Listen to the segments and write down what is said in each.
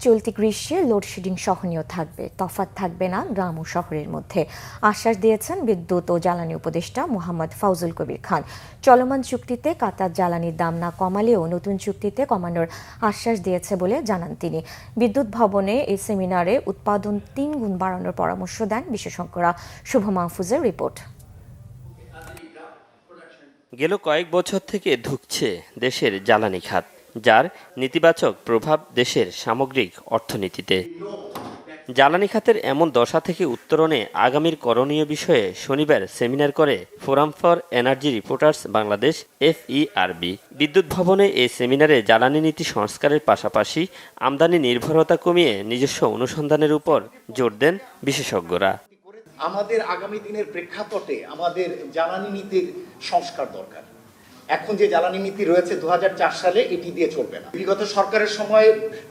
চলতি গ্রীষ্মে লোডশেডিং সহনীয় থাকবে, তফাৎ থাকবে না গ্রাম ও শহরের মধ্যে, আশ্বাস দিয়েছেন বিদ্যুৎ ও জ্বালানি উপদেষ্টা মোহাম্মদ ফাউজুল কবির খান। চলমান চুক্তিতে কাতার জ্বালানির দাম না কমালেও নতুন চুক্তিতে কমানোর আশ্বাস দিয়েছে বলে জানান তিনি। বিদ্যুৎ ভবনে এই সেমিনারে উৎপাদন 3 গুণ বাড়ানোর পরামর্শ দেন বিশেষজ্ঞরা। শুভ মাহফুজের রিপোর্ট। গেল কয়েক বছর থেকে ধুঁকছে দেশের জ্বালানি খাত, যার নেতিবাচক প্রভাব দেশের সামগ্রিক অর্থনীতিতে। জ্বালানি খাতের এমন দশা থেকে উত্তরণে আগামীর করণীয় বিষয়ে শনিবার সেমিনার করে forum for energy reporters Bangladesh FERB। বিদ্যুৎ ভবনে এই সেমিনারে জ্বালানি নীতি সংস্কারের পাশাপাশি আমদানি নির্ভরতা কমিয়ে নিজস্ব অনুসন্ধানের উপর জোর দেন বিশেষজ্ঞরা। আমাদের আগামী দিনের প্রেক্ষাপটে আমাদের জ্বালানি নীতির সংস্কার দরকার। এখন যে জ্বালানি নীতি রয়েছে 2004 সালে, এটি দিয়ে চলবে না। বিগত সরকারের সময়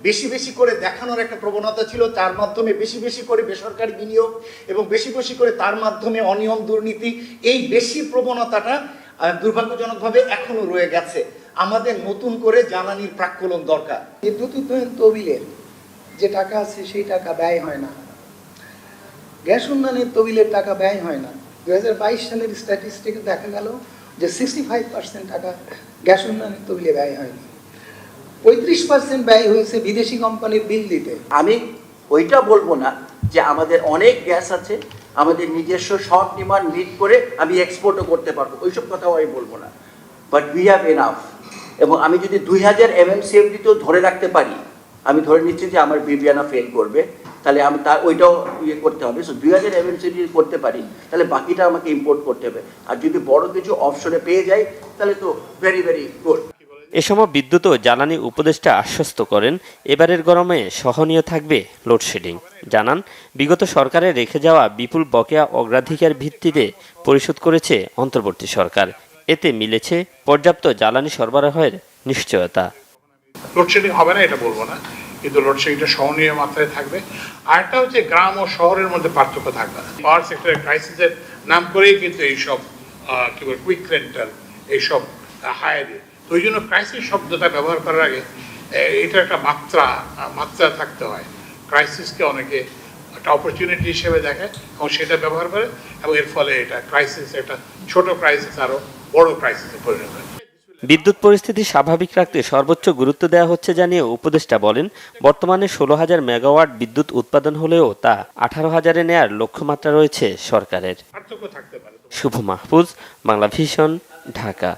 বেশি বেশি করে দেখানোর একটা প্রবণতা ছিল, তার মাধ্যমে বেশি বেশি করে বেসরকারি বিনিয়োগ এবং বেশি বেশি করে তার মাধ্যমে অনিয়ম দুর্নীতি, এই বেশি প্রবণতাটা দুর্ভাগ্যজনকভাবে এখনো রয়ে গেছে। আমাদের নতুন করে জ্বালানির প্রাক্কলন দরকার। বিদ্যুৎ উন্নয়ন তহবিলের যে টাকা আছে সেই টাকা ব্যয় হয় না, গ্যাস উন্নয়নের তহবিলের টাকা ব্যয় হয় না। 2022 সালের স্ট্যাটিস্টিকে দেখা গেল যে 65% টাকা গ্যাস উন্নয়নের তহবিলে ব্যয় হয়নি, 35% ব্যয় হয়েছে বিদেশি কোম্পানির বিল দিতে। আমি ওইটা বলবো না যে আমাদের অনেক গ্যাস আছে, আমাদের নিজস্ব সব ডিমান্ড মিট করে আমি এক্সপোর্টও করতে পারবো, ওইসব কথাও আমি বলবো না। But we have enough. এবং আমি যদি 2000 MMCFD তো ধরে রাখতে পারি, আমি ধরে নিচ্ছি যে আমার বিবিয়ানা ফেল করবে, তাহলে আমি তার ওইটাও করতে হবে। সো 2000 MMCFD করতে পারি, তাহলে বাকিটা আমাকে ইম্পোর্ট করতে হবে। আর যদি বড় কিছু অপশনে পেয়ে যাই, তাহলে তো ভেরি ভেরি গুড। এ সময় বিদ্যুৎ ও জ্বালানি উপদেষ্টা আশ্বস্ত করেন এবারের গরমে সহনীয় থাকবে লোডশেডিং। জানান, বিগত সরকারের রেখে যাওয়া বিপুল বকেয়া অগ্রাধিকার ভিত্তিতে পরিশোধ করেছে অন্তর্বর্তী সরকার। এতে মিলেছে পর্যাপ্ত জ্বালানি সরবরাহের নিশ্চয়তা। লোডশেডিং হবে না এটা বলবো না, কিন্তু লোডশেডিংটা সহনীয় মাত্রায় থাকবে। আরেকটা হচ্ছে গ্রাম ও শহরের মধ্যে পার্থক্য থাকবে না। পাওয়ার সেক্টরের ক্রাইসিসের নাম করেই কিন্তু এইসব কি বলে কুইক রেন্টাল, এইসব হায়ারি। তো ওই জন্য ক্রাইসিস শব্দটা ব্যবহার করার আগে এটা একটা মাত্রা থাকতে হয়। ক্রাইসিসকে অনেকে একটা অপরচুনিটি হিসেবে দেখে এবং সেটা ব্যবহার করে, এবং এর ফলে এটা ক্রাইসিস, একটা ছোট ক্রাইসিস আরো বড় ক্রাইসিসে পরিণত হয়। বিদ্যুৎ পরিস্থিতি স্বাভাবিক রাখতে সর্বোচ্চ গুরুত্ব দেওয়া হচ্ছে জানিয়ে উপদেষ্টা বলেন, বর্তমানে 16,000 মেগাওয়াট বিদ্যুৎ উৎপাদন হলেও তা 18,000-এ নেয়ার লক্ষ্যমাত্রা রয়েছে সরকারের। শুভ মাহফুজ, বাংলা ভিশন, ঢাকা।